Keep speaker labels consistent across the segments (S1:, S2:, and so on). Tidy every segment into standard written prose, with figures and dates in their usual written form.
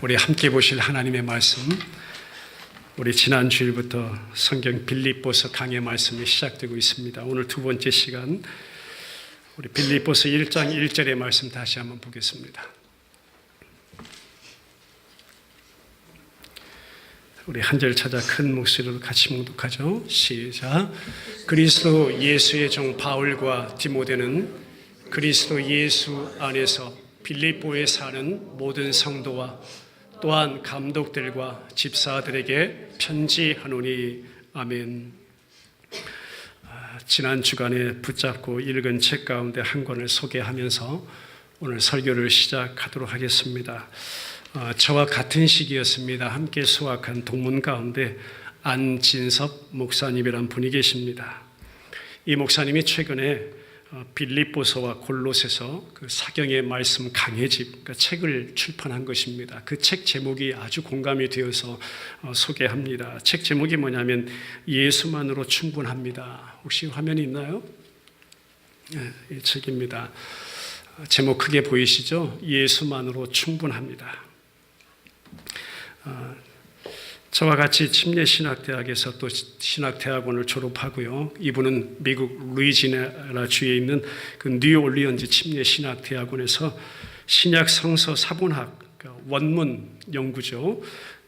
S1: 우리 함께 보실 하나님의 말씀, 우리 지난 주일부터 성경 빌립보서 강의 말씀이 시작되고 있습니다. 오늘 두 번째 시간, 우리 빌립보서 1장 1절의 말씀 다시 한번 보겠습니다. 우리 한 절 찾아 큰 목소리로 같이 묵독하죠. 시작. 그리스도 예수의 종 바울과 디모데는 그리스도 예수 안에서 빌립보에 사는 모든 성도와 또한 감독들과 집사들에게 편지하노니. 아멘. 지난 주간에 붙잡고 읽은 책 가운데 한 권을 소개하면서 오늘 설교를 시작하도록 하겠습니다. 저와 같은 시기였습니다. 함께 수학한 동문 가운데 안진섭 목사님이란 분이 계십니다. 이 목사님이 최근에 빌립보서와 골로새서 그 사경의 말씀 강해집, 그러니까 책을 출판한 것입니다. 그 책 제목이 아주 공감이 되어서 소개합니다. 책 제목이 뭐냐면 예수만으로 충분합니다. 혹시 화면이 있나요? 네, 이 책입니다. 제목 크게 보이시죠? 예수만으로 충분합니다. 저와 같이 침례신학대학에서 또 신학대학원을 졸업하고요. 이분은 미국 루이지애나 주에 있는 그 뉴올리언즈 침례신학대학원에서 신약 성서 사본학, 그러니까 원문 연구죠.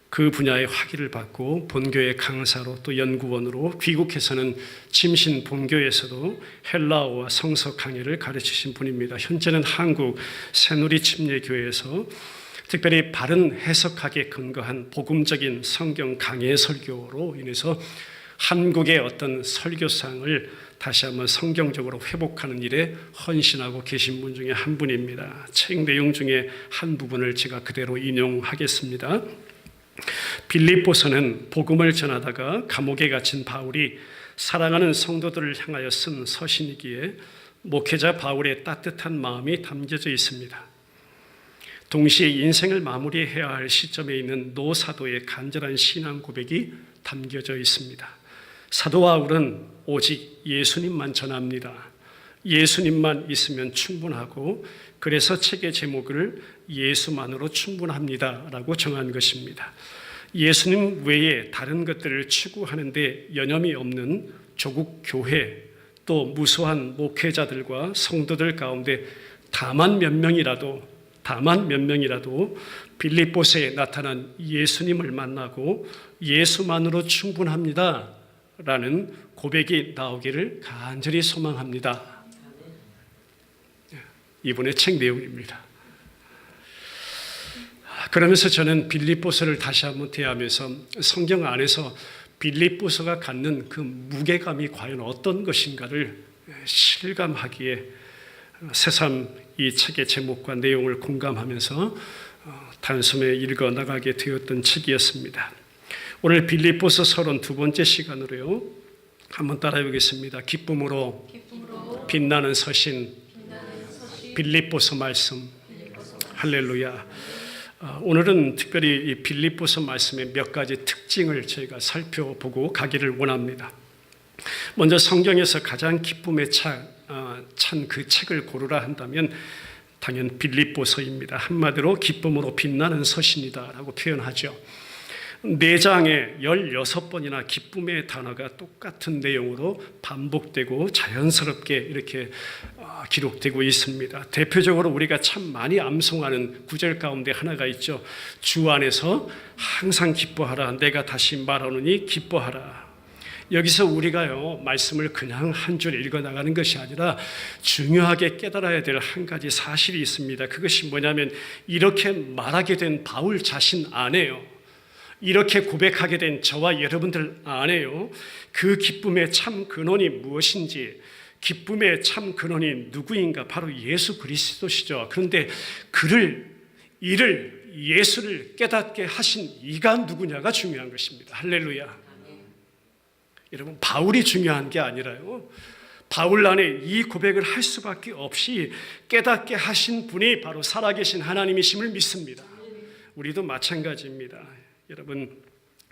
S1: 그 분야의 학위를 받고 본교의 강사로 또 연구원으로 귀국해서는 침신 본교에서도 헬라어와 성서 강의를 가르치신 분입니다. 현재는 한국 새누리 침례교회에서 특별히 바른 해석학에 근거한 복음적인 성경 강해 설교로 인해서 한국의 어떤 설교상을 다시 한번 성경적으로 회복하는 일에 헌신하고 계신 분 중에 한 분입니다. 책 내용 중에 한 부분을 제가 그대로 인용하겠습니다. 빌립보서는 복음을 전하다가 감옥에 갇힌 바울이 사랑하는 성도들을 향하여 쓴 서신이기에 목회자 바울의 따뜻한 마음이 담겨져 있습니다. 동시에 인생을 마무리해야 할 시점에 있는 노사도의 간절한 신앙 고백이 담겨져 있습니다. 사도 바울은 오직 예수님만 전합니다. 예수님만 있으면 충분하고, 그래서 책의 제목을 예수만으로 충분합니다 라고 정한 것입니다. 예수님 외에 다른 것들을 추구하는데 여념이 없는 조국 교회, 또 무수한 목회자들과 성도들 가운데 다만 몇 명이라도 빌립보서에 나타난 예수님을 만나고 예수만으로 충분합니다 라는 고백이 나오기를 간절히 소망합니다. 이분의 책 내용입니다. 그러면서 저는 빌립보서를 다시 한번 대하면서 성경 안에서 빌립보서가 갖는 그 무게감이 과연 어떤 것인가를 실감하기에 새삼 이 책의 제목과 내용을 공감하면서 단숨에 읽어 나가게 되었던 책이었습니다. 오늘 빌립보서 32번째 시간으로요. 한번 따라해 보겠습니다. 기쁨으로 빛나는 서신, 빌립보서 말씀. 할렐루야. 오늘은 특별히 이 빌립보서 말씀의 몇 가지 특징을 저희가 살펴보고 가기를 원합니다. 먼저 성경에서 가장 기쁨에 찬 그 책을 고르라 한다면 당연 빌립보서입니다. 한마디로 기쁨으로 빛나는 서신이다라고 표현하죠. 4장에 16번이나 기쁨의 단어가 똑같은 내용으로 반복되고 자연스럽게 이렇게 기록되고 있습니다. 대표적으로 우리가 참 많이 암송하는 구절 가운데 하나가 있죠. 주 안에서 항상 기뻐하라. 내가 다시 말하노니 기뻐하라. 여기서 우리가요, 말씀을 그냥 한 줄 읽어 나가는 것이 아니라 중요하게 깨달아야 될 한 가지 사실이 있습니다. 그것이 뭐냐면 이렇게 말하게 된 바울 자신 안에요, 이렇게 고백하게 된 저와 여러분들 안에요, 그 기쁨의 참 근원이 무엇인지, 기쁨의 참 근원이 누구인가? 바로 예수 그리스도시죠. 그런데 이를 예수를 깨닫게 하신 이가 누구냐가 중요한 것입니다. 할렐루야. 여러분, 바울이 중요한 게 아니라요, 바울 안에 이 고백을 할 수밖에 없이 깨닫게 하신 분이 바로 살아계신 하나님이심을 믿습니다. 우리도 마찬가지입니다. 여러분,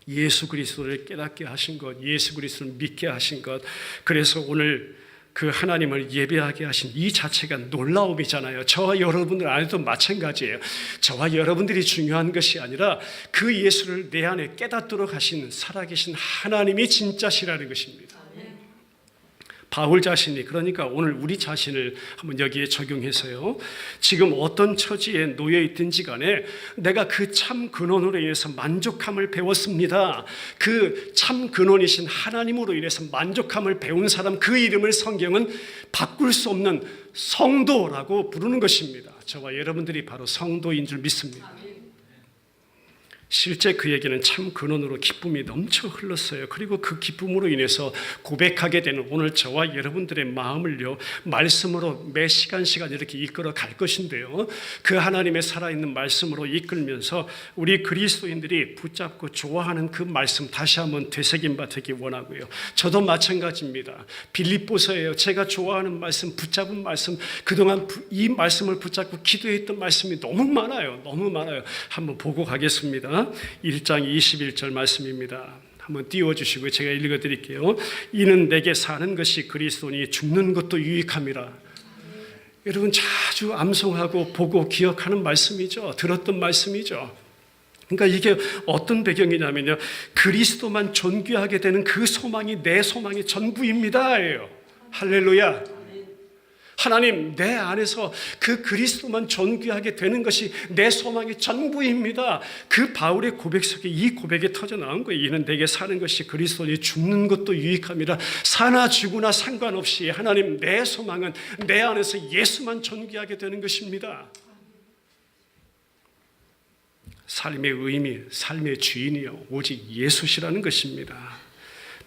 S1: 예수 그리스도를 깨닫게 하신 것, 예수 그리스도를 믿게 하신 것, 그래서 오늘 그 하나님을 예배하게 하신 이 자체가 놀라움이잖아요. 저와 여러분들 안에도 마찬가지예요. 저와 여러분들이 중요한 것이 아니라 그 예수를 내 안에 깨닫도록 하신 살아계신 하나님이 진짜시라는 것입니다. 바울 자신이, 그러니까 오늘 우리 자신을 한번 여기에 적용해서요, 지금 어떤 처지에 놓여 있든지 간에 내가 그 참 근원으로 인해서 만족함을 배웠습니다. 그 참 근원이신 하나님으로 인해서 만족함을 배운 사람, 그 이름을 성경은 바꿀 수 없는 성도라고 부르는 것입니다. 저와 여러분들이 바로 성도인 줄 믿습니다. 실제 그에게는 참 근원으로 기쁨이 넘쳐 흘렀어요. 그리고 그 기쁨으로 인해서 고백하게 되는 오늘 저와 여러분들의 마음을요, 말씀으로 매 시간 이렇게 이끌어 갈 것인데요, 그 하나님의 살아있는 말씀으로 이끌면서 우리 그리스도인들이 붙잡고 좋아하는 그 말씀 다시 한번 되새김 받기 원하고요. 저도 마찬가지입니다. 빌립보서예요. 제가 좋아하는 말씀, 붙잡은 말씀, 그동안 이 말씀을 붙잡고 기도했던 말씀이 너무 많아요. 한번 보고 가겠습니다. 1장 21절 말씀입니다. 한번 띄워주시고 제가 읽어드릴게요. 이는 내게 사는 것이 그리스도니 죽는 것도 유익함이라. 여러분 자주 암송하고 보고 기억하는 말씀이죠. 들었던 말씀이죠. 그러니까 이게 어떤 배경이냐면요, 그리스도만 존귀하게 되는 그 소망이 내 소망의 전부입니다. 할렐루야. 하나님, 내 안에서 그 그리스도만 존귀하게 되는 것이 내 소망의 전부입니다. 그 바울의 고백 속에 이 고백이 터져 나온 거예요. 이는 내게 사는 것이 그리스도니 죽는 것도 유익함이라. 사나 죽으나 상관없이 하나님, 내 소망은 내 안에서 예수만 존귀하게 되는 것입니다. 삶의 의미, 삶의 주인이요, 오직 예수시라는 것입니다.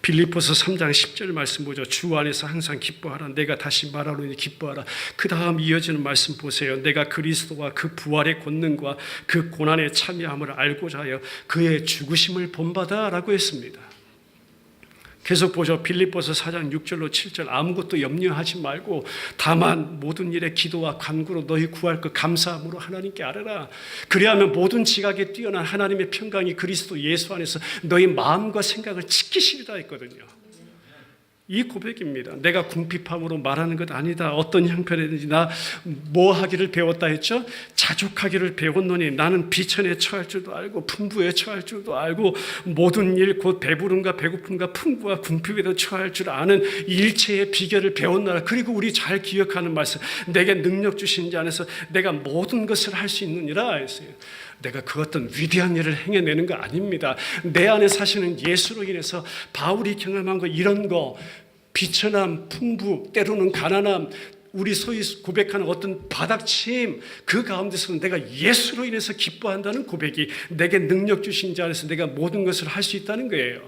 S1: 빌립보서 3장 10절 말씀 보죠. 주 안에서 항상 기뻐하라. 내가 다시 말하노니 기뻐하라. 그 다음 이어지는 말씀 보세요. 내가 그리스도와 그 부활의 권능과 그 고난에 참여함을 알고자 하여 그의 죽으심을 본받아 라고 했습니다. 계속 보죠. 빌립보서 4장 6절로 7절 아무것도 염려하지 말고 다만 모든 일에 기도와 간구로 너희 구할 것 감사함으로 하나님께 아뢰라. 그리하면 모든 지각에 뛰어난 하나님의 평강이 그리스도 예수 안에서 너희 마음과 생각을 지키시리라 했거든요. 이 고백입니다. 내가 궁핍함으로 말하는 것 아니다. 어떤 형편이든지 나 뭐 하기를 배웠다 했죠? 자족하기를 배웠노니 나는 비천에 처할 줄도 알고 풍부에 처할 줄도 알고 모든 일 곧 배부름과 배고픔과 풍부와 궁핍에도 처할 줄 아는 일체의 비결을 배웠노라. 그리고 우리 잘 기억하는 말씀, 내게 능력 주신 자 안에서 내가 모든 것을 할 수 있느니라 했어요. 내가 그 어떤 위대한 일을 행해내는 거 아닙니다. 내 안에 사시는 예수로 인해서 바울이 경험한 거, 이런 거, 비천함, 풍부, 때로는 가난함, 우리 소위 고백하는 어떤 바닥침, 그 가운데서는 내가 예수로 인해서 기뻐한다는 고백이 내게 능력 주신 자 안에서 내가 모든 것을 할 수 있다는 거예요.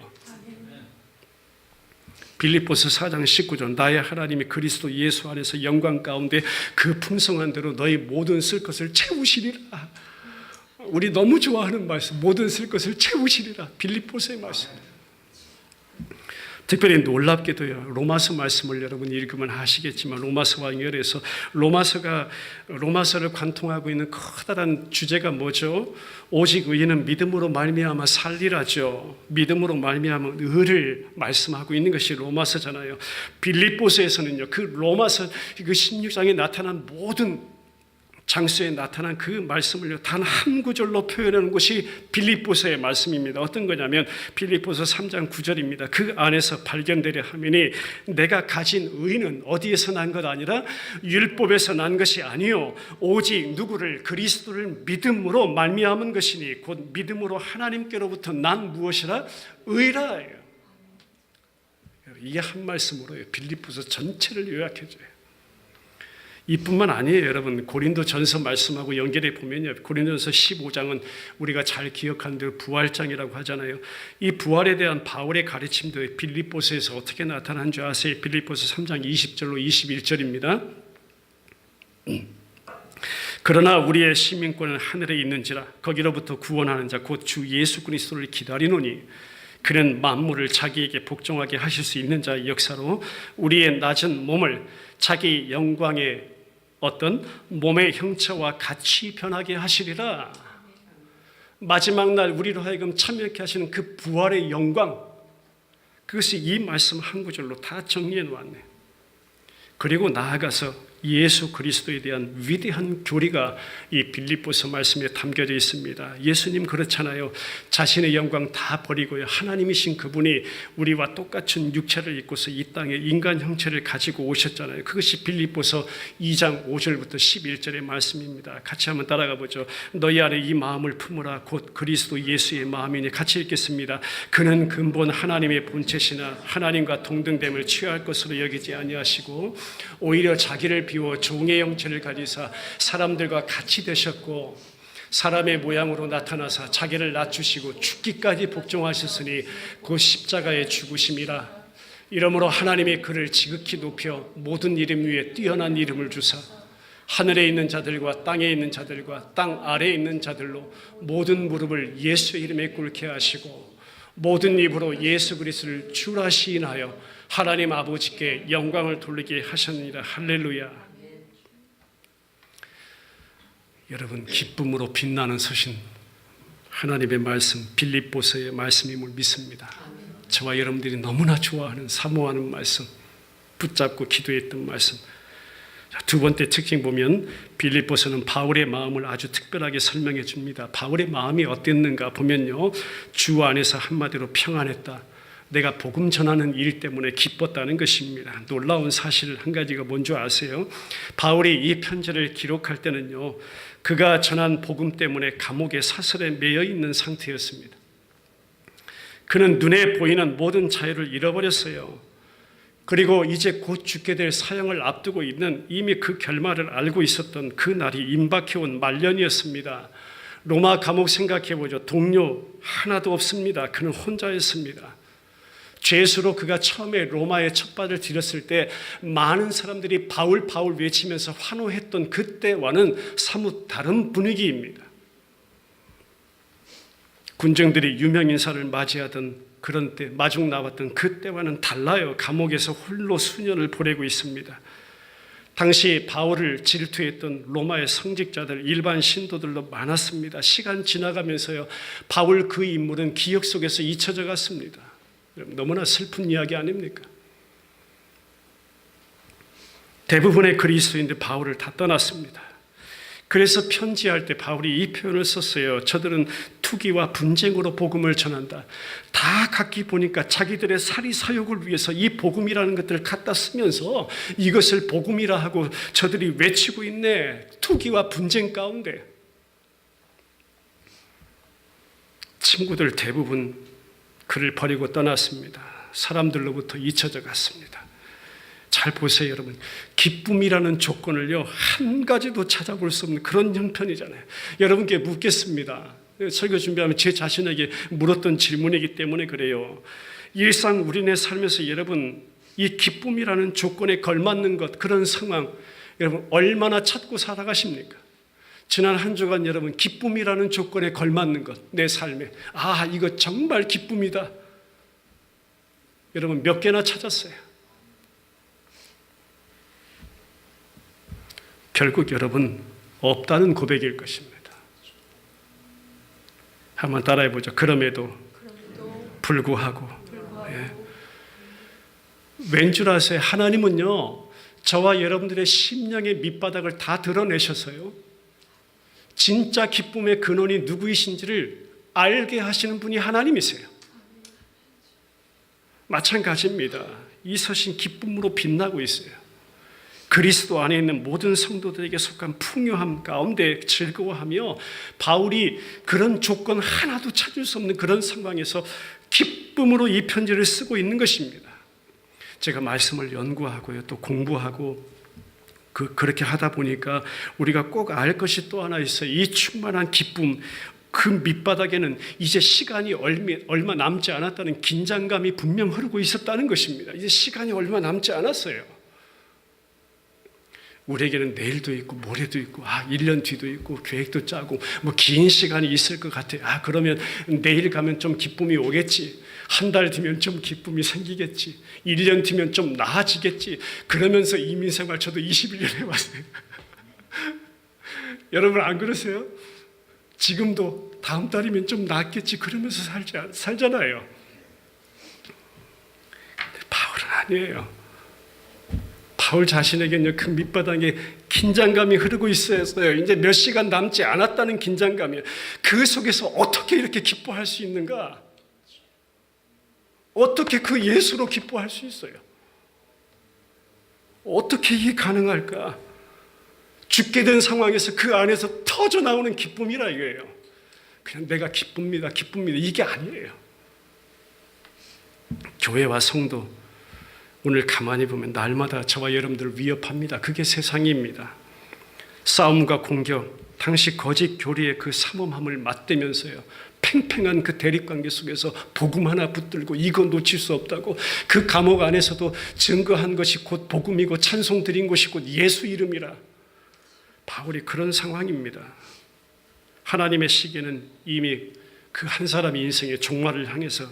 S1: 빌립보서 4장 19절 나의 하나님이 그리스도 예수 안에서 영광 가운데 그 풍성한 대로 너희 모든 쓸 것을 채우시리라. 우리 너무 좋아하는 말씀, 모든 쓸 것을 채우시리라. 빌립보서의 말씀. 특별히 놀랍게도요, 로마서 말씀을 여러분 읽으면 아시겠지만 로마서와 연결해서 로마서를 관통하고 있는 커다란 주제가 뭐죠? 오직 의인은 믿음으로 말미암아 살리라죠. 믿음으로 말미암아 의를 말씀하고 있는 것이 로마서잖아요. 빌립보서에서는요, 그 로마서 그 16장에 나타난 모든 장소에 나타난 그 말씀을 단 한 구절로 표현하는 것이 빌립보서의 말씀입니다. 어떤 거냐면 빌립보서 3장 9절입니다. 그 안에서 발견되려 하매니 내가 가진 의는 어디에서 난 것 아니라 율법에서 난 것이 아니요 오직 누구를 그리스도를 믿음으로 말미암은 것이니 곧 믿음으로 하나님께로부터 난 무엇이라? 의라예요. 이게 한 말씀으로 빌립보서 전체를 요약해줘요. 이뿐만 아니에요. 여러분 고린도전서 말씀하고 연결해 보면요, 고린도전서 15장은 우리가 잘 기억하는 대로 부활장이라고 하잖아요. 이 부활에 대한 바울의 가르침도 빌립보서에서 어떻게 나타난 줄 아세요? 빌립보서 3장 20절로 21절입니다. 그러나 우리의 시민권은 하늘에 있는지라 거기로부터 구원하는 자 곧 주 예수 그리스도를 기다리노니 그는 만물을 자기에게 복종하게 하실 수 있는 자의 역사로 우리의 낮은 몸을 자기 영광의 어떤 몸의 형체와 같이 변하게 하시리라. 마지막 날 우리로 하여금 참여케 하시는 그 부활의 영광, 그것이 이 말씀 한 구절로 다 정리해 놓았네요. 그리고 나아가서 예수 그리스도에 대한 위대한 교리가 이 빌립보서 말씀에 담겨져 있습니다. 예수님 그렇잖아요. 자신의 영광 다 버리고요. 하나님이신 그분이 우리와 똑같은 육체를 입고서 이 땅에 인간 형체를 가지고 오셨잖아요. 그것이 빌립보서 2장 5절부터 11절의 말씀입니다. 같이 한번 따라가 보죠. 너희 안에 이 마음을 품으라. 곧 그리스도 예수의 마음이니. 같이 읽겠습니다. 그는 근본 하나님의 본체시나 하나님과 동등됨을 취할 것으로 여기지 아니하시고 오히려 자기를 비워 종의 형체를 가지사 사람들과 같이 되셨고 사람의 모양으로 나타나사 자기를 낮추시고 죽기까지 복종하셨으니 그 십자가에 죽으심이라. 이러므로 하나님이 그를 지극히 높여 모든 이름 위에 뛰어난 이름을 주사 하늘에 있는 자들과 땅에 있는 자들과 땅 아래에 있는 자들로 모든 무릎을 예수의 이름에 꿇게 하시고 모든 입으로 예수 그리스도를 주라 시인하여 하나님 아버지께 영광을 돌리게 하셨느니라. 할렐루야. 여러분, 기쁨으로 빛나는 서신 하나님의 말씀, 빌립보서의 말씀임을 믿습니다. 저와 여러분들이 너무나 좋아하는, 사모하는 말씀, 붙잡고 기도했던 말씀. 두 번째 특징 보면 빌립보서는 바울의 마음을 아주 특별하게 설명해 줍니다. 바울의 마음이 어땠는가 보면요, 주 안에서 한마디로 평안했다. 내가 복음 전하는 일 때문에 기뻤다는 것입니다. 놀라운 사실 한 가지가 뭔지 아세요? 바울이 이 편지를 기록할 때는요, 그가 전한 복음 때문에 감옥의 사슬에 매여 있는 상태였습니다. 그는 눈에 보이는 모든 자유를 잃어버렸어요. 그리고 이제 곧 죽게 될 사형을 앞두고 있는, 이미 그 결말을 알고 있었던 그 날이 임박해온 말년이었습니다. 로마 감옥 생각해보죠. 동료 하나도 없습니다. 그는 혼자였습니다. 죄수로 그가 처음에 로마에 첫 발을 들였을 때 많은 사람들이 바울 바울 외치면서 환호했던 그때와는 사뭇 다른 분위기입니다. 군중들이 유명 인사를 맞이하던 그런 때, 마중 나왔던 그때와는 달라요. 감옥에서 홀로 수년을 보내고 있습니다. 당시 바울을 질투했던 로마의 성직자들, 일반 신도들도 많았습니다. 시간 지나가면서요, 바울 그 인물은 기억 속에서 잊혀져 갔습니다. 너무나 슬픈 이야기 아닙니까? 대부분의 그리스도인들 바울을 다 떠났습니다. 그래서 편지할 때 바울이 이 표현을 썼어요. 저들은 투기와 분쟁으로 복음을 전한다. 다 각기 보니까 자기들의 사리사욕을 위해서 이 복음이라는 것들을 갖다 쓰면서 이것을 복음이라 하고 저들이 외치고 있네. 투기와 분쟁 가운데. 친구들 대부분 그를 버리고 떠났습니다. 사람들로부터 잊혀져 갔습니다. 잘 보세요, 여러분. 기쁨이라는 조건을요, 한 가지도 찾아볼 수 없는 그런 형편이잖아요. 여러분께 묻겠습니다. 설교 준비하면 제 자신에게 물었던 질문이기 때문에 그래요. 일상 우리네 삶에서 여러분, 이 기쁨이라는 조건에 걸맞는 것, 그런 상황, 여러분 얼마나 찾고 살아가십니까? 지난 한 주간 여러분, 기쁨이라는 조건에 걸맞는 것, 내 삶에, 아, 이거 정말 기쁨이다. 여러분 몇 개나 찾았어요? 결국 여러분 없다는 고백일 것입니다. 한번 따라해보죠. 그럼에도 불구하고. 예. 왠 줄 아세요? 하나님은요, 저와 여러분들의 심령의 밑바닥을 다 드러내셔서요, 진짜 기쁨의 근원이 누구이신지를 알게 하시는 분이 하나님이세요. 마찬가지입니다. 이 서신 기쁨으로 빛나고 있어요. 그리스도 안에 있는 모든 성도들에게 속한 풍요함 가운데 즐거워하며, 바울이 그런 조건 하나도 찾을 수 없는 그런 상황에서 기쁨으로 이 편지를 쓰고 있는 것입니다. 제가 말씀을 연구하고요, 또 공부하고 그렇게 하다 보니까 우리가 꼭 알 것이 또 하나 있어요. 이 충만한 기쁨, 그 밑바닥에는 이제 시간이 얼마 남지 않았다는 긴장감이 분명 흐르고 있었다는 것입니다. 이제 시간이 얼마 남지 않았어요. 우리에게는 내일도 있고 모레도 있고 1년 뒤도 있고 계획도 짜고 긴 시간이 있을 것 같아요. 그러면 내일 가면 좀 기쁨이 오겠지. 한 달 뒤면 좀 기쁨이 생기겠지. 1년 뒤면 좀 나아지겠지. 그러면서 이민생활 저도 21년 해왔어요. 여러분 안 그러세요? 지금도 다음 달이면 좀 낫겠지 그러면서 살잖아요. 근데 바울은 아니에요. 바울 자신에게는요, 그 밑바닥에 긴장감이 흐르고 있었어요. 이제 몇 시간 남지 않았다는 긴장감이에요. 그 속에서 어떻게 이렇게 기뻐할 수 있는가? 어떻게 그 예수로 기뻐할 수 있어요? 어떻게 이게 가능할까? 죽게 된 상황에서 그 안에서 터져 나오는 기쁨이라 이거예요. 그냥 내가 기쁩니다, 기쁩니다. 이게 아니에요. 교회와 성도, 오늘 가만히 보면 날마다 저와 여러분들을 위협합니다. 그게 세상입니다. 싸움과 공격, 당시 거짓 교리의 그 삼엄함을 맞대면서요, 팽팽한 그 대립관계 속에서 복음 하나 붙들고 이거 놓칠 수 없다고, 그 감옥 안에서도 증거한 것이 곧 복음이고 찬송 드린 것이 곧 예수 이름이라. 바울이 그런 상황입니다. 하나님의 시계는 이미 그 한 사람의 인생의 종말을 향해서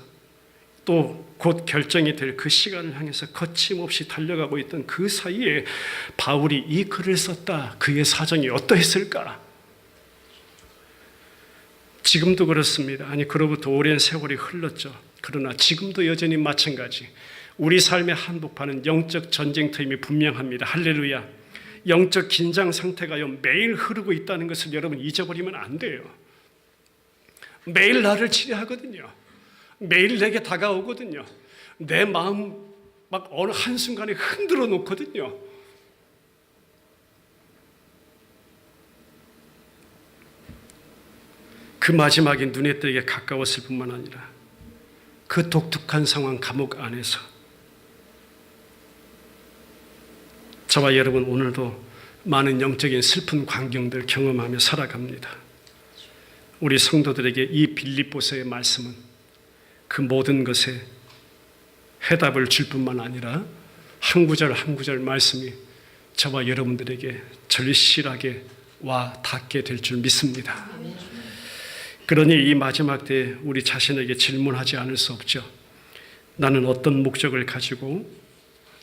S1: 또 곧 결정이 될 그 시간을 향해서 거침없이 달려가고 있던 그 사이에 바울이 이 글을 썼다. 그의 사정이 어떠했을까? 지금도 그렇습니다. 아니, 그로부터 오랜 세월이 흘렀죠. 그러나 지금도 여전히 마찬가지. 우리 삶의 한복판은 영적 전쟁터임이 분명합니다. 할렐루야. 영적 긴장 상태가요, 매일 흐르고 있다는 것을 여러분 잊어버리면 안 돼요. 매일 나를 치료하거든요. 매일 내게 다가오거든요. 내 마음 막 어느 한순간에 흔들어 놓거든요. 그 마지막에 눈에 띄게 가까웠을 뿐만 아니라 그 독특한 상황 감옥 안에서 저와 여러분 오늘도 많은 영적인 슬픈 광경들 경험하며 살아갑니다. 우리 성도들에게 이 빌립보서의 말씀은 그 모든 것에 해답을 줄 뿐만 아니라 한 구절 한 구절 말씀이 저와 여러분들에게 절실하게 와 닿게 될 줄 믿습니다. 그러니 이 마지막 때에 우리 자신에게 질문하지 않을 수 없죠. 나는 어떤 목적을 가지고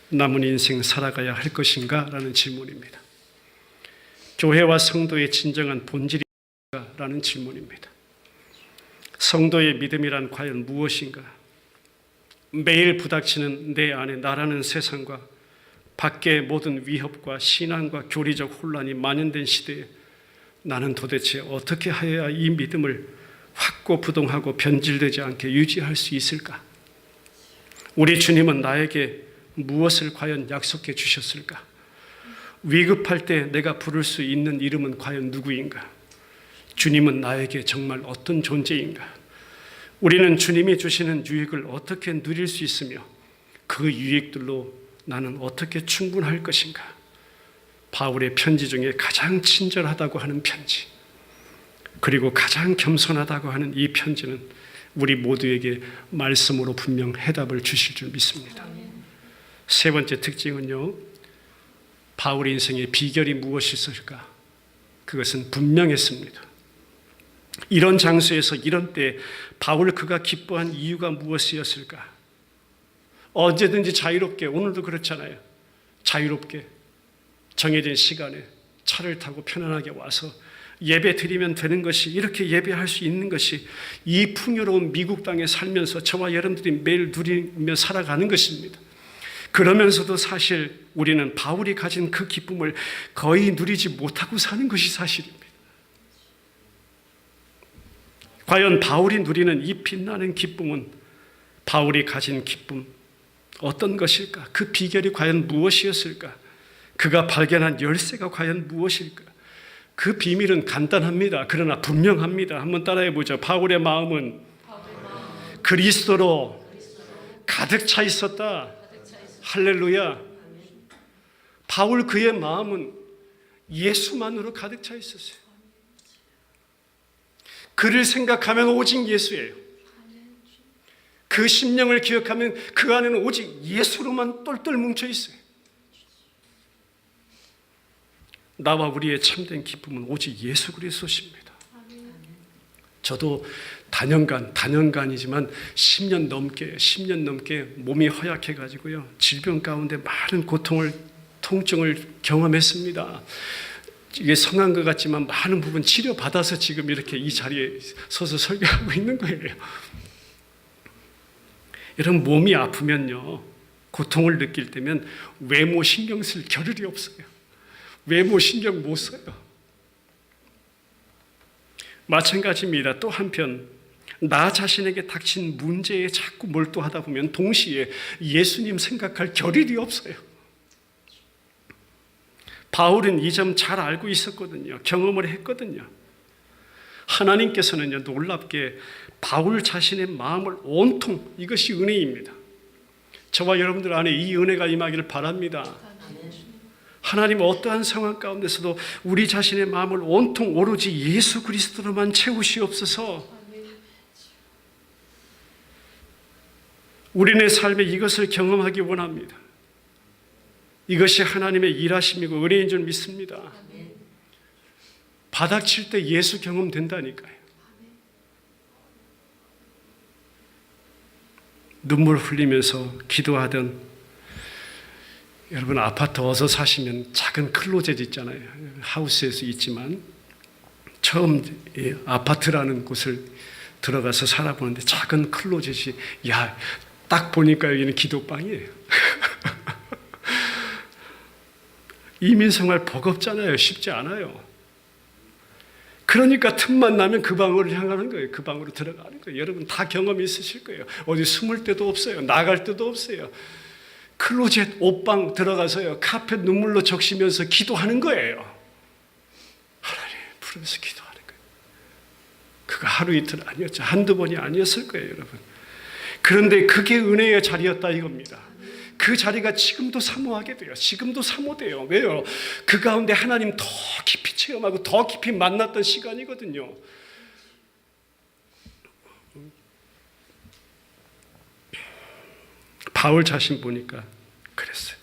S1: 남은 인생 살아가야 할 것인가? 라는 질문입니다. 교회와 성도의 진정한 본질이 뭔가? 라는 질문입니다. 성도의 믿음이란 과연 무엇인가? 매일 부닥치는 내 안에 나라는 세상과 밖의 모든 위협과 신앙과 교리적 혼란이 만연된 시대에 나는 도대체 어떻게 하여야 이 믿음을 확고부동하고 변질되지 않게 유지할 수 있을까? 우리 주님은 나에게 무엇을 과연 약속해 주셨을까? 위급할 때 내가 부를 수 있는 이름은 과연 누구인가? 주님은 나에게 정말 어떤 존재인가? 우리는 주님이 주시는 유익을 어떻게 누릴 수 있으며 그 유익들로 나는 어떻게 충분할 것인가? 바울의 편지 중에 가장 친절하다고 하는 편지, 그리고 가장 겸손하다고 하는 이 편지는 우리 모두에게 말씀으로 분명 해답을 주실 줄 믿습니다. 세 번째 특징은요, 바울의 인생의 비결이 무엇이었을까? 그것은 분명했습니다. 이런 장소에서 이런 때 바울 그가 기뻐한 이유가 무엇이었을까? 언제든지 자유롭게, 오늘도 그렇잖아요. 자유롭게 정해진 시간에 차를 타고 편안하게 와서 예배 드리면 되는 것이, 이렇게 예배할 수 있는 것이 이 풍요로운 미국 땅에 살면서 저와 여러분들이 매일 누리며 살아가는 것입니다. 그러면서도 사실 우리는 바울이 가진 그 기쁨을 거의 누리지 못하고 사는 것이 사실입니다. 과연 바울이 누리는 이 빛나는 기쁨은, 바울이 가진 기쁨 어떤 것일까? 그 비결이 과연 무엇이었을까? 그가 발견한 열쇠가 과연 무엇일까? 그 비밀은 간단합니다. 그러나 분명합니다. 한번 따라해 보죠. 바울의 마음은 그리스도로 가득 차 있었다. 할렐루야. 바울 그의 마음은 예수만으로 가득 차 있었어요. 그를 생각하면 오직 예수예요. 그 심령을 기억하면 그 안에는 오직 예수로만 똘똘 뭉쳐 있어요. 나와 우리의 참된 기쁨은 오직 예수 그리스도십니다. 저도 단연간이지만 10년 넘게 몸이 허약해가지고요, 질병 가운데 많은 고통을, 통증을 경험했습니다. 이게 성한 것 같지만 많은 부분 치료받아서 지금 이렇게 이 자리에 서서 설교하고 있는 거예요. 여러분, 몸이 아프면요, 고통을 느낄 때면 외모 신경 쓸 겨를이 없어요. 외모 신경 못 써요. 마찬가지입니다. 또 한편 나 자신에게 닥친 문제에 자꾸 몰두하다 보면 동시에 예수님 생각할 겨를이 없어요. 바울은 이 점 잘 알고 있었거든요. 경험을 했거든요. 하나님께서는요, 놀랍게 바울 자신의 마음을 온통, 이것이 은혜입니다. 저와 여러분들 안에 이 은혜가 임하기를 바랍니다. 하나님 어떠한 상황 가운데서도 우리 자신의 마음을 온통 오로지 예수 그리스도로만 채우시옵소서. 우리의 삶에 이것을 경험하기 원합니다. 이것이 하나님의 일하심이고 은혜인 줄 믿습니다. 바닥칠 때 예수 경험된다니까요. 눈물 흘리면서 기도하던, 여러분 아파트 어서 사시면 작은 클로젯 있잖아요. 하우스에서 있지만 처음 아파트라는 곳을 들어가서 살아보는데 작은 클로젯이, 야, 딱 보니까 여기는 기도방이에요. 이민생활 버겁잖아요. 쉽지 않아요. 그러니까 틈만 나면 그 방으로 향하는 거예요. 그 방으로 들어가는 거예요. 여러분 다 경험이 있으실 거예요. 어디 숨을 데도 없어요. 나갈 데도 없어요. 클로젯 옷방 들어가서요, 카펫 눈물로 적시면서 기도하는 거예요. 하나님 부르면서 기도하는 거예요. 그거 하루 이틀 아니었죠. 한두 번이 아니었을 거예요, 여러분. 그런데 그게 은혜의 자리였다 이겁니다. 그 자리가 지금도 사모하게 돼요. 지금도 사모돼요. 왜요? 그 가운데 하나님 더 깊이 체험하고 더 깊이 만났던 시간이거든요. 바울 자신 보니까 그랬어요.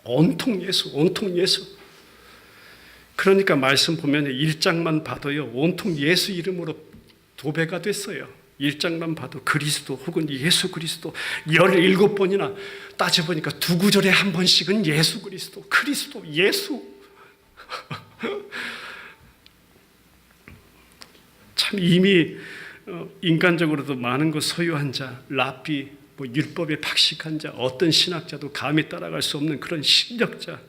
S1: 온통 예수, 온통 예수. 그러니까 말씀 보면 1장만 봐도요, 온통 예수 이름으로 도배가 됐어요. 1장만 봐도 그리스도 혹은 예수 그리스도 17번이나 따져보니까 두 구절에 한 번씩은 예수 그리스도, 그리스도, 예수. 참 이미 인간적으로도 많은 것 소유한 자, 랍비, 율법에 박식한 자, 어떤 신학자도 감히 따라갈 수 없는 그런 실력자,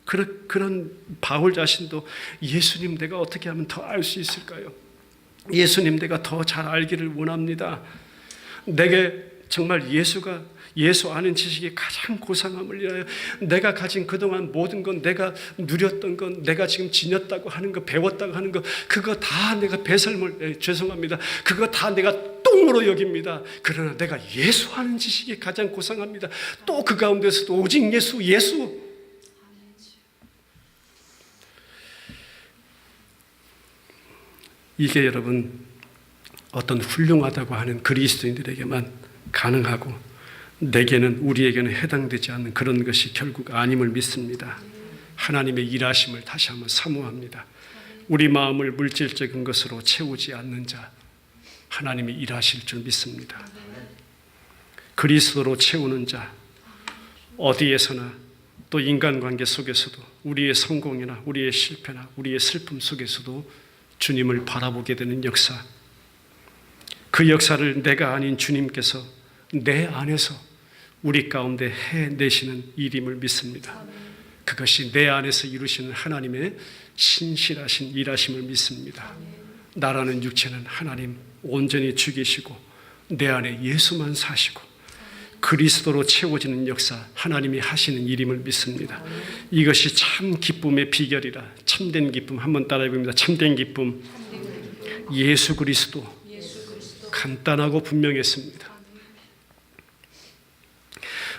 S1: 그런 바울 자신도 예수님 내가 어떻게 하면 더 알 수 있을까요? 예수님 내가 더 잘 알기를 원합니다. 내게 정말 예수 아는 지식이 가장 고상함을 위하여 내가 가진 그동안 모든 건, 내가 누렸던 건, 내가 지금 지녔다고 하는 거, 배웠다고 하는 거, 그거 다 내가 배설물, 죄송합니다. 그거 다 내가 똥으로 여깁니다. 그러나 내가 예수 아는 지식이 가장 고상합니다. 또 그 가운데서도 오직 예수, 예수. 이게 여러분 어떤 훌륭하다고 하는 그리스도인들에게만 가능하고 내게는, 우리에게는 해당되지 않는 그런 것이 결국 아님을 믿습니다. 하나님의 일하심을 다시 한번 사모합니다. 우리 마음을 물질적인 것으로 채우지 않는 자, 하나님이 일하실 줄 믿습니다. 그리스도로 채우는 자, 어디에서나 또 인간관계 속에서도, 우리의 성공이나 우리의 실패나 우리의 슬픔 속에서도 주님을 바라보게 되는 역사, 그 역사를 내가 아닌 주님께서 내 안에서 우리 가운데 해내시는 일임을 믿습니다. 그것이 내 안에서 이루시는 하나님의 신실하신 일하심을 믿습니다. 나라는 육체는 하나님 온전히 죽이시고 내 안에 예수만 사시고 그리스도로 채워지는 역사, 하나님이 하시는 일임을 믿습니다. 이것이 참 기쁨의 비결이라. 참된 기쁨, 한번 따라해 봅니다. 참된 기쁨, 예수 그리스도. 간단하고 분명했습니다.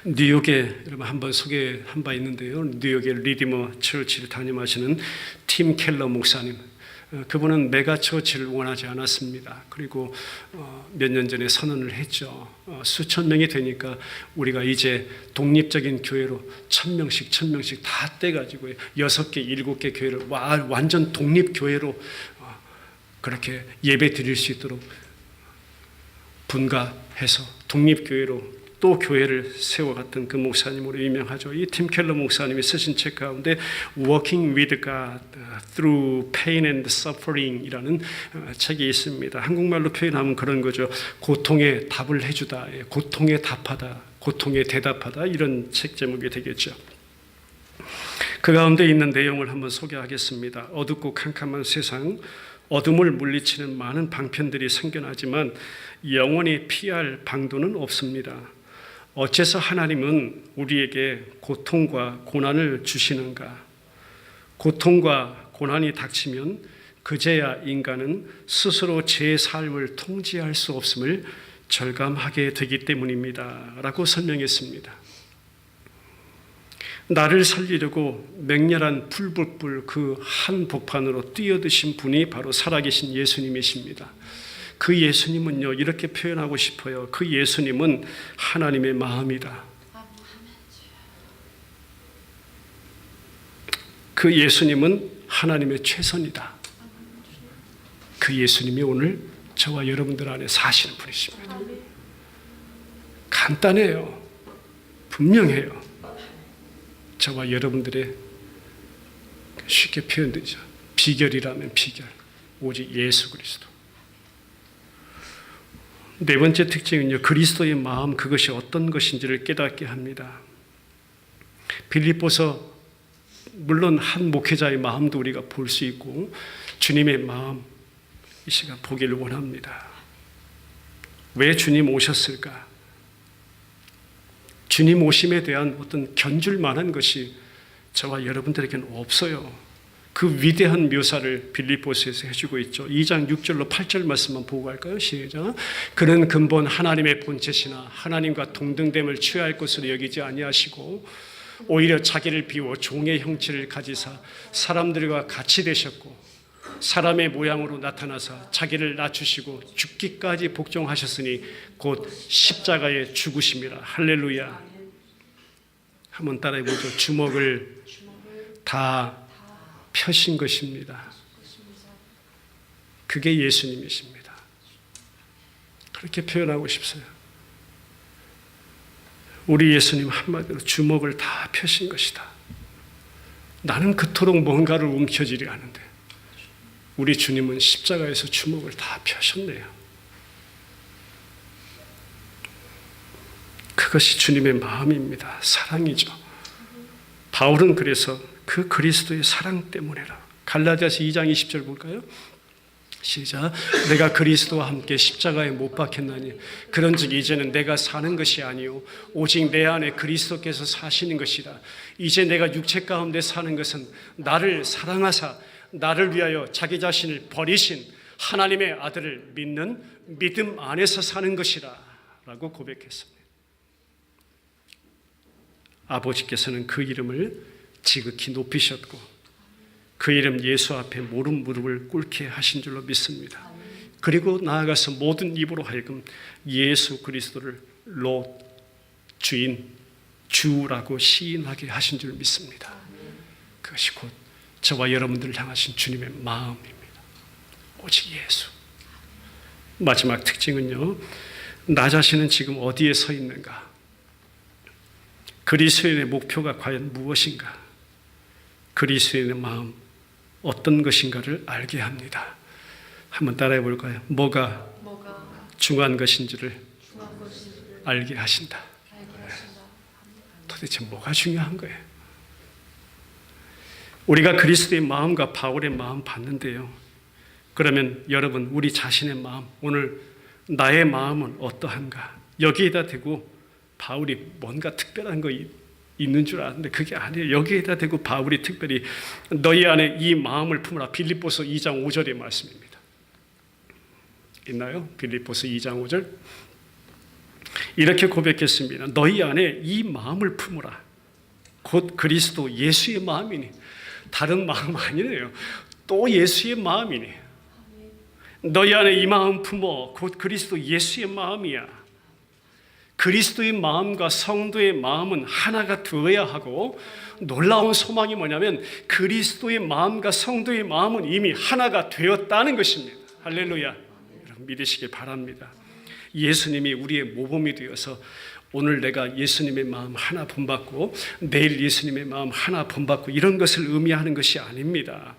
S1: 뉴욕에 여러분 한번 소개한 바 있는데요, 뉴욕의 리디머 처치를 담임하시는 팀 켈러 목사님, 그분은 메가 처치를 원하지 않았습니다. 그리고 몇 년 전에 선언을 했죠. 수천 명이 되니까 우리가 이제 독립적인 교회로 1000명씩 다 떼가지고 6개, 7개 교회를 완전 독립교회로 그렇게 예배 드릴 수 있도록 분가해서 독립교회로 또 교회를 세워갔던 그 목사님으로 유명하죠. 이 팀 켈러 목사님이 쓰신 책 가운데 Walking with God Through Pain and Suffering 이라는 책이 있습니다. 한국말로 표현하면 그런 거죠. 고통에 답을 해주다, 고통에 답하다, 고통에 대답하다, 이런 책 제목이 되겠죠. 그 가운데 있는 내용을 한번 소개하겠습니다. 어둡고 캄캄한 세상, 어둠을 물리치는 많은 방편들이 생겨나지만 영원히 피할 방도는 없습니다. 어째서 하나님은 우리에게 고통과 고난을 주시는가? 고통과 고난이 닥치면 그제야 인간은 스스로 제 삶을 통제할 수 없음을 절감하게 되기 때문입니다. 라고 설명했습니다. 나를 살리려고 맹렬한 풀불불 그 한복판으로 뛰어드신 분이 바로 살아계신 예수님이십니다. 그 예수님은요, 이렇게 표현하고 싶어요. 그 예수님은 하나님의 마음이다. 그 예수님은 하나님의 최선이다. 그 예수님이 오늘 저와 여러분들 안에 사시는 분이십니다. 간단해요. 분명해요. 저와 여러분들의 쉽게 표현되죠. 비결이라면 비결, 오직 예수 그리스도. 네 번째 특징은요, 그리스도의 마음, 그것이 어떤 것인지를 깨닫게 합니다. 빌립보서, 물론 한 목회자의 마음도 우리가 볼 수 있고 주님의 마음 이 시간 보기를 원합니다. 왜 주님 오셨을까? 주님 오심에 대한 어떤 견줄 만한 것이 저와 여러분들에게는 없어요. 그 위대한 묘사를 빌립보서에서 해주고 있죠. 2장 6절로 8절 말씀만 보고 갈까요? 시작. 그는 근본 하나님의 본체시나 하나님과 동등됨을 취할 것으로 여기지 아니하시고 오히려 자기를 비워 종의 형체를 가지사 사람들과 같이 되셨고 사람의 모양으로 나타나사 자기를 낮추시고 죽기까지 복종하셨으니 곧 십자가에 죽으심이라. 할렐루야. 한번 따라해보죠. 주먹을 다 펴신 것입니다. 그게 예수님이십니다. 그렇게 표현하고 싶어요. 우리 예수님 한마디로 주먹을 다 펴신 것이다. 나는 그토록 뭔가를 움켜쥐려 하는데 우리 주님은 십자가에서 주먹을 다 펴셨네요. 그것이 주님의 마음입니다. 사랑이죠. 바울은 그래서 그 그리스도의 사랑 때문에라. 갈라디아서 2장 20절 볼까요? 시작. 내가 그리스도와 함께 십자가에 못 박혔나니 그런즉 이제는 내가 사는 것이 아니요 오직 내 안에 그리스도께서 사시는 것이라. 이제 내가 육체 가운데 사는 것은 나를 사랑하사 나를 위하여 자기 자신을 버리신 하나님의 아들을 믿는 믿음 안에서 사는 것이라 라고 고백했습니다. 아버지께서는 그 이름을 지극히 높이셨고 그 이름 예수 앞에 모든 무릎을 꿇게 하신 줄로 믿습니다. 그리고 나아가서 모든 입으로 하여금 예수 그리스도를 주인, 주라고 시인하게 하신 줄 믿습니다. 그것이 곧 저와 여러분들을 향하신 주님의 마음입니다. 오직 예수. 마지막 특징은요, 나 자신은 지금 어디에 서 있는가? 그리스도인의 목표가 과연 무엇인가? 그리스도인의 마음 어떤 것인가를 알게 합니다. 한번 따라해 볼까요? 뭐가 중요한 것인지를 알게 하신다. 도대체 뭐가 중요한 거예요? 우리가 그리스도의 마음과 바울의 마음 봤는데요. 그러면 여러분, 우리 자신의 마음, 오늘 나의 마음은 어떠한가? 여기에다 대고 바울이 뭔가 특별한 거 있는 줄 아는데 그게 아니에요. 여기에다 대고 바울이 특별히 너희 안에 이 마음을 품으라. 빌립보서 2장 5절의 말씀입니다. 있나요? 빌립보서 2장 5절. 이렇게 고백했습니다. 너희 안에 이 마음을 품으라. 곧 그리스도 예수의 마음이니. 다른 마음 아니네요. 또 예수의 마음이니. 너희 안에 이 마음 품어. 곧 그리스도 예수의 마음이야. 그리스도의 마음과 성도의 마음은 하나가 되어야 하고, 놀라운 소망이 뭐냐면 그리스도의 마음과 성도의 마음은 이미 하나가 되었다는 것입니다. 할렐루야. 여러분 믿으시길 바랍니다. 예수님이 우리의 모범이 되어서 오늘 내가 예수님의 마음 하나 본받고 내일 예수님의 마음 하나 본받고 이런 것을 의미하는 것이 아닙니다.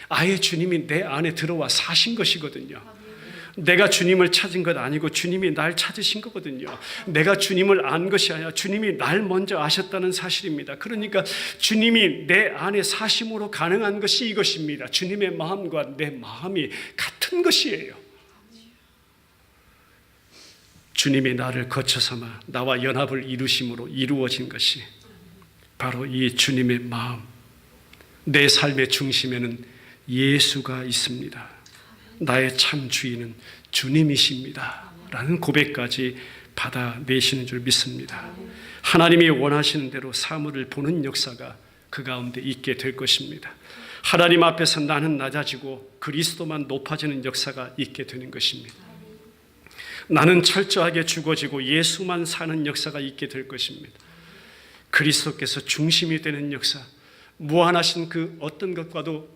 S1: 아예 주님이 내 안에 들어와 사신 것이거든요. 내가 주님을 찾은 것 아니고 주님이 날 찾으신 거거든요. 내가 주님을 안 것이 아니라 주님이 날 먼저 아셨다는 사실입니다. 그러니까 주님이 내 안에 사심으로 가능한 것이 이것입니다. 주님의 마음과 내 마음이 같은 것이에요. 주님이 나를 거쳐서마 나와 연합을 이루심으로 이루어진 것이 바로 이 주님의 마음. 내 삶의 중심에는 예수가 있습니다. 나의 참 주인은 주님이십니다 라는 고백까지 받아내시는 줄 믿습니다. 하나님이 원하시는 대로 사물을 보는 역사가 그 가운데 있게 될 것입니다. 하나님 앞에서 나는 낮아지고 그리스도만 높아지는 역사가 있게 되는 것입니다. 나는 철저하게 죽어지고 예수만 사는 역사가 있게 될 것입니다. 그리스도께서 중심이 되는 역사, 무한하신 그 어떤 것과도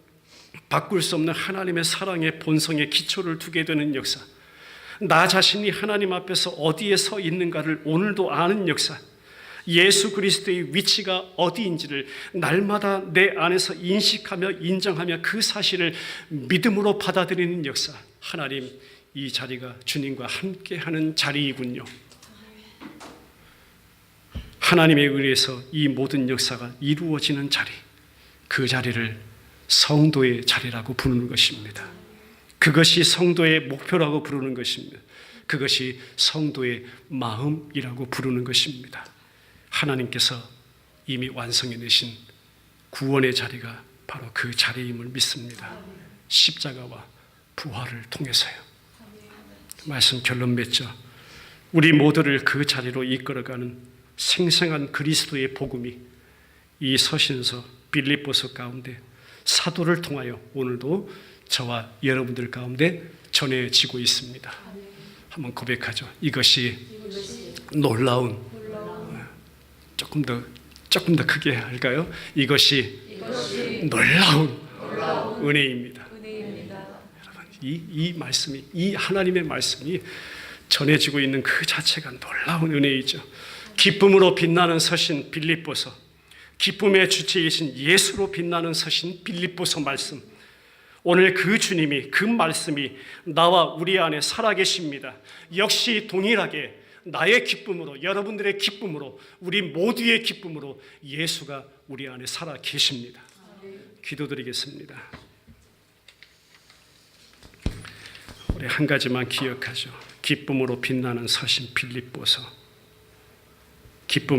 S1: 바꿀 수 없는 하나님의 사랑의 본성에 기초를 두게 되는 역사, 나 자신이 하나님 앞에서 어디에 서 있는가를 오늘도 아는 역사, 예수 그리스도의 위치가 어디인지를 날마다 내 안에서 인식하며 인정하며 그 사실을 믿음으로 받아들이는 역사. 하나님, 이 자리가 주님과 함께하는 자리이군요. 하나님에 의해서 이 모든 역사가 이루어지는 자리, 그 자리를 성도의 자리라고 부르는 것입니다. 그것이 성도의 목표라고 부르는 것입니다. 그것이 성도의 마음이라고 부르는 것입니다. 하나님께서 이미 완성해내신 구원의 자리가 바로 그 자리임을 믿습니다. 십자가와 부활을 통해서요. 말씀 결론 맺죠. 우리 모두를 그 자리로 이끌어가는 생생한 그리스도의 복음이 이 서신서 빌립보서 가운데 사도를 통하여 오늘도 저와 여러분들 가운데 전해지고 있습니다. 한번 고백하죠. 이것이 놀라운, 조금 더 크게 할까요? 이것이 놀라운 은혜입니다. 여러분, 이 말씀이, 이 하나님의 말씀이 전해지고 있는 그 자체가 놀라운 은혜이죠. 기쁨으로 빛나는 서신 빌립보서, 기쁨의 주체이신 예수로 빛나는 서신 빌립보서 말씀, 오늘 그 주님이, 그 말씀이 나와 우리 안에 살아계십니다. 역시 동일하게 나의 기쁨으로, 여러분들의 기쁨으로, 우리 모두의 기쁨으로 예수가 우리 안에 살아계십니다. 기도드리겠습니다. 우리 한 가지만 기억하죠. 기쁨으로 빛나는 서신 빌립보서, 기쁨